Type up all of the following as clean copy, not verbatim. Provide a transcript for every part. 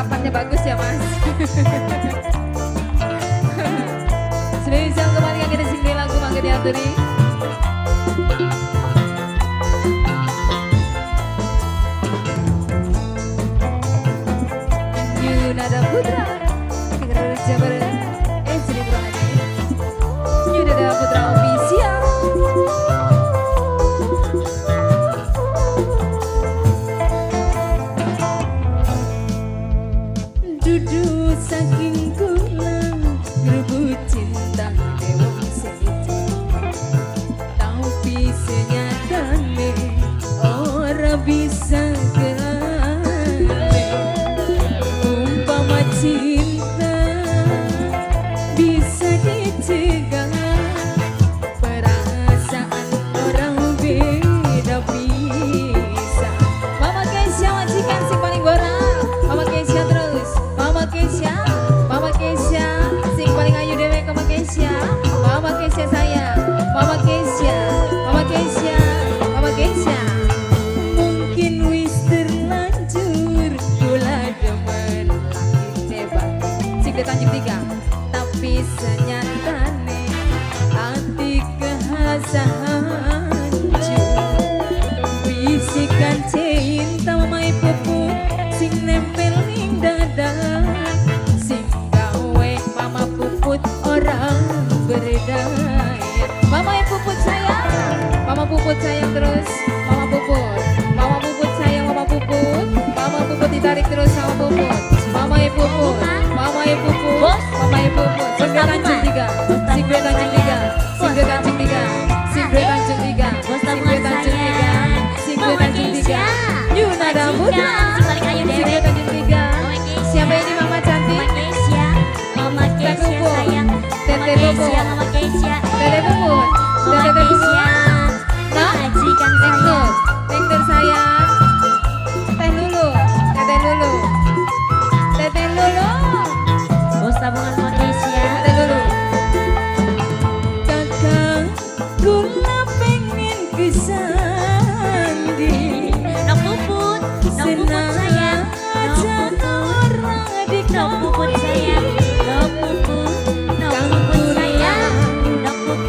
perlengkapannya bagus ya mas. Sudah bisa kembali kita sini lagu mangga diaturi. Yunada Putra, kita Jabar, Sri Burhani. Yunada Putra official. Duduk saking kulang rebut cinta dewang seja, tapi senyatane ora bisa kale. Umpama cinta bisa dicegah, perasaan orang beda bisa. Mama Keisha majikan si paling gorang, Mama Keisha terus. Mama Keisha, sing paling ayu dewe Mama Keisha. Mama Keisha sayang, Mama Keisha, Mama Keisha, Mama Keisha. Mungkin wis terlanjur kula demen laki tebak sing Tanjung Tiga, tapi senyatane hati kehasa hancur. Bisikan cinta mama puput sing nempel ning dada, sing gawe mama puput orang berdaya. Mama puput sayang, mama puput sayang terus, mama puput sayang, mama puput ditarik terus sama puput, mama puput, mama puput, mama puput. Singkat Tanjung Tiga, singkat Tanjung Tiga, singkat Tanjung Tiga, singkat Tanjung Tiga, singkat Tanjung Tiga, singkat Tanjung Tiga. Yunada Putra, singkat Tanjung Tiga. Siapa ini mama cantik? Mama Keisha sayang, Tete Bubut, Mama Keisha, Tete Bubut, Mama Tete Bubut. Keisha, Nah, majikan Tektur, sayang. Tektur sayang. Teh Lulu, Tete Lulu, Tete Lulu, Bos tabungan Mama Keisha. Tete Lulu. Kakak, gula pengen kesandi. Nok puput sayang, nok puput sayang, nok puput sayang, nok puput.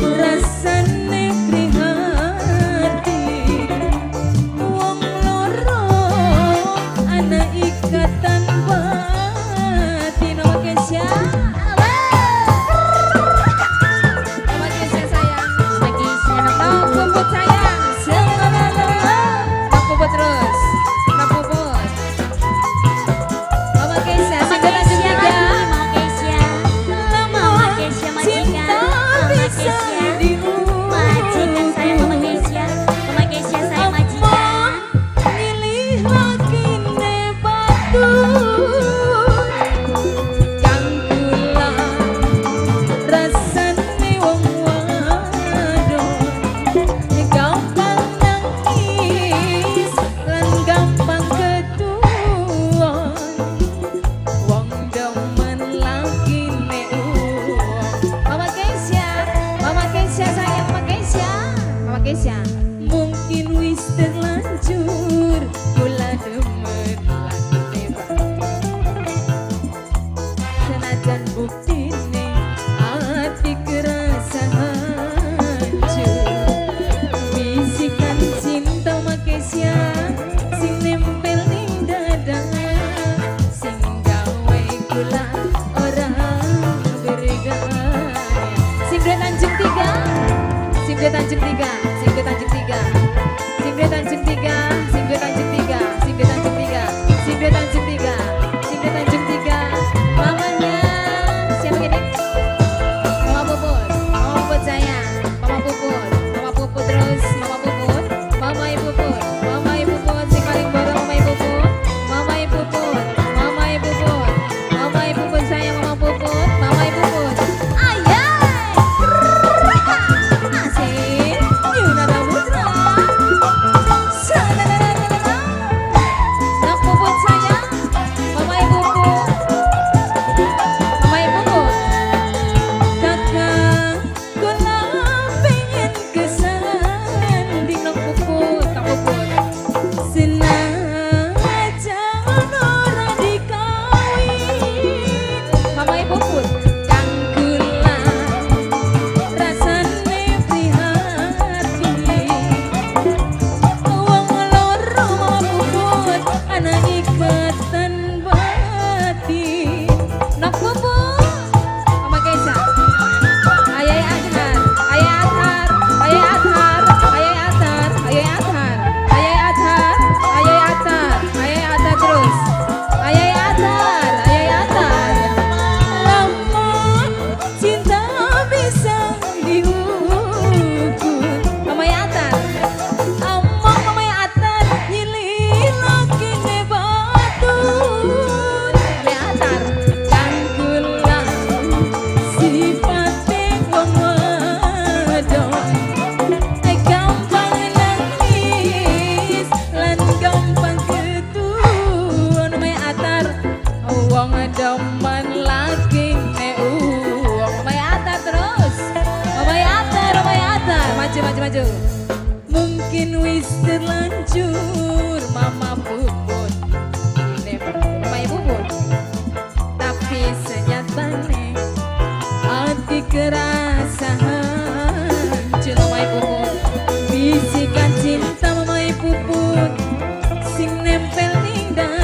Rasane prihati, wong loro ana ikatan batin. Mama Keisha, Mama Keisha sayang, Mama Keisha, nok puput sayang, nok puput terus, nok puput. Mama Keisha, Mama singkat Tanjung Keisha Tiga. lagi, Mama Keisha, Mama Keisha majikan, Mama Keisha, majikan sayang Mama Keisha, Mama Keisha sayang majikan. Milih lagi ne batu yang kula rasane wong wadon, gampang nangis lan gampang ketuon, wong demen lagi ne uang. Mama Keisha sayang, Mama Keisha, Mama Keisha. Mungkin wis terlanjur kula demen lagi tebak, senajan buktine hati kerasa hancur. Bisikan cinta Mama Keisha sing nempel ning dada, sing gawe kula orang berdaya. Singkat Tanjung Tiga, singkat Tanjung Tiga, singkat Tanjung Tiga, singkat Tanjung Tiga, singkat Tanjung Tiga, singkat Tanjung Tiga, singkat Tanjung Tiga, singkat Tanjung Tiga. Mamanya siapa ini? Mama Puput sayang, Mama Puput terus, Mama Puput, Mama Ibu Puput, Mama Ibu Puput si paling borong, Mama Ibu Puput, Mama Ibu Puput, Mama Ibu Puput, Mama Ibu Puput sayang, Mama Puput, Mama Ibu Puput. Ayah, asik,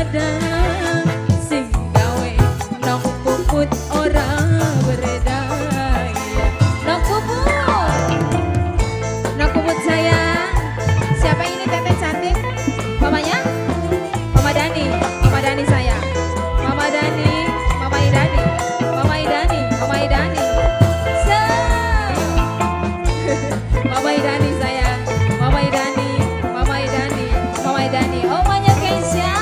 ada sing gawe nong puput ora berdaya. Nong puput sayang. Siapa ini teteh cantik? Mamanya? Mama Dani sayang. Mama Dani, Mama Idani, Mama Idani, Mama Idani. Mama Idani sayang. Mama Idani, Mama Idani, Mama Idani. Omanya Keisha,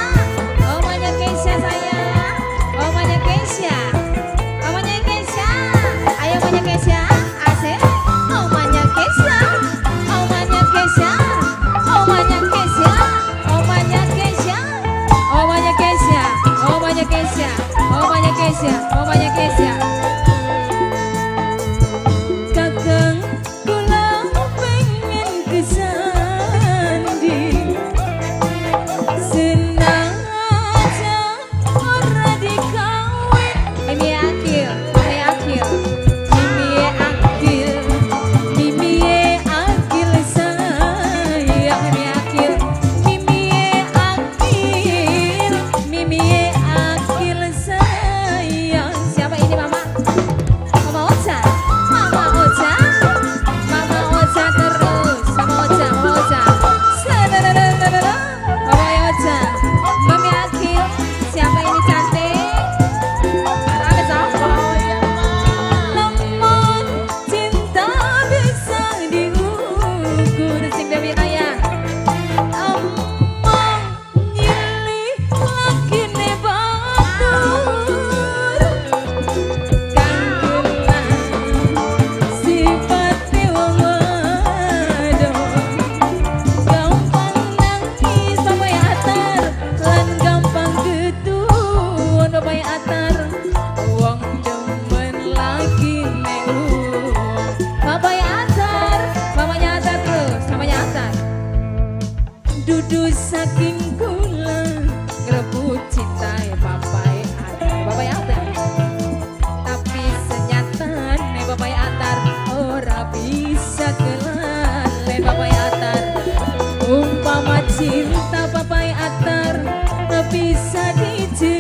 omanya Keisha sayang. Omanya Keisha, omanya Keisha. Ayo omanya Keisha, asik. Omanya Keisha, omanya Keisha, omanya Keisha, omanya Keisha, omanya Keisha, omanya Keisha, omanya Keisha, omanya Keisha. Kakang kula pengen kesandi senajan ora dikawin. Ini akil sayang. Mimi akil sayang. Siapa ini mama? Mama Ocha, Mama Ocha, Mama Ocha terus, Mama Ocha, Mama Ocha. Sadadadadadada. Mama Ocha, Mami Akil. Siapa ini cantik? Ada siapa? Lemon cinta bisa diukur. Sing Dewi Raya. Amang nyilih lakine batur. Kanggulan sifate wong wadon. Gampang nangis Bapak Atar lan gampang getuan Bapak Atar. Wong demen lagi Bapak Atar, mamanya Atar terus, mamanya Atar. Dudu saking kula ngerebut cintai Bapak Atar. Tapi senyatane Bapak Atar ora bisa kelalen Bapak Atar. Umpama cinta Bapak Atar bisa dijelaskan.